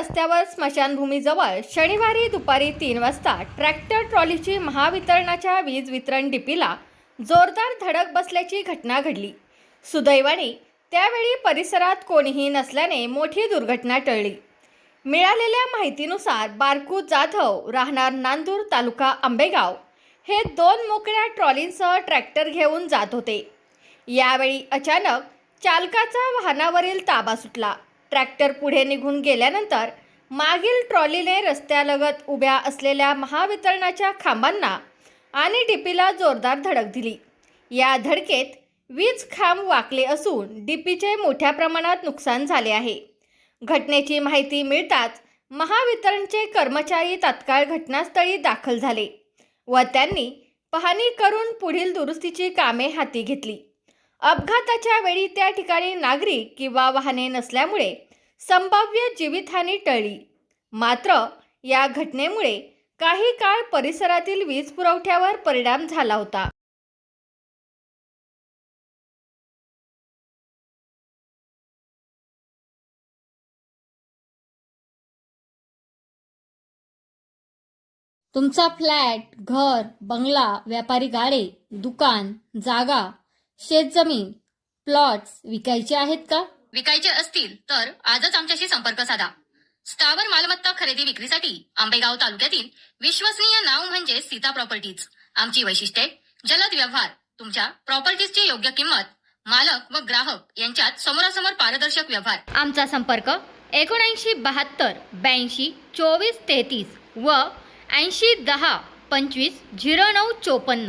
रस्त्यावर स्मशानभूमीजवळ शनिवारी दुपारी 3 वाजता ट्रॅक्टर ट्रॉलीची महावितरणाच्या वीज वितरण डीपीला जोरदार धडक बसल्याची घटना घडली। सुदैवाने त्यावेळी परिसरात कोणीही नसल्याने मोठी दुर्घटना टळली। मिळालेल्या माहितीनुसार बारकू जाधव राहणार नांदूर तालुका आंबेगाव हे 2 मोकळ्या ट्रॉलींसह ट्रॅक्टर घेऊन जात होते। यावेळी अचानक चालकाचा वाहनावरील ताबा सुटला। ट्रॅक्टर पुढे निघून गेल्यानंतर मागील ट्रॉलीने रस्त्यालगत उभ्या असलेल्या महावितरणाच्या खांबांना आणि डीपीला जोरदार धडक दिली। या धडकेत वीज खांब वाकले असून डीपीचे मोठ्या प्रमाणात नुकसान झाले आहे। घटनेची माहिती मिळताच महावितरणचे कर्मचारी तात्काळ घटनास्थळी दाखल झाले व त्यांनी पाहणी करून पुढील दुरुस्तीची कामे हाती घेतली। अपघाताच्या वेळी त्या ठिकाणी नागरिक किंवा वाहने नसल्यामुळे संभाव्य जीवितहानी टळली। मात्र या घटनेमुळे काही काळ परिसरातील वीज पुरवठ्यावर परिणाम झाला होता। तुमचा फ्लॅट, घर, बंगला, व्यापारी गाडे, दुकान, जागा, शेतजमीन, प्लॉट्स विकायचे आहेत का? विकायचे असतील तर आजच आमच्याशी संपर्क साधा। स्थावर मालमत्ता खरेदी विक्रीसाठी आंबेगाव तालुक्यातील विश्वसनीय नाव म्हणजे सीता प्रॉपर्टीज। आमची वैशिष्ट्ये: जलद व्यवहार, तुमच्या प्रॉपर्टीजची योग्य किंमत, मालक व ग्राहक यांच्यात समोरासमोर पारदर्शक व्यवहार। आमचा संपर्क 7972 82 24 33 व 80 10 25 09 54।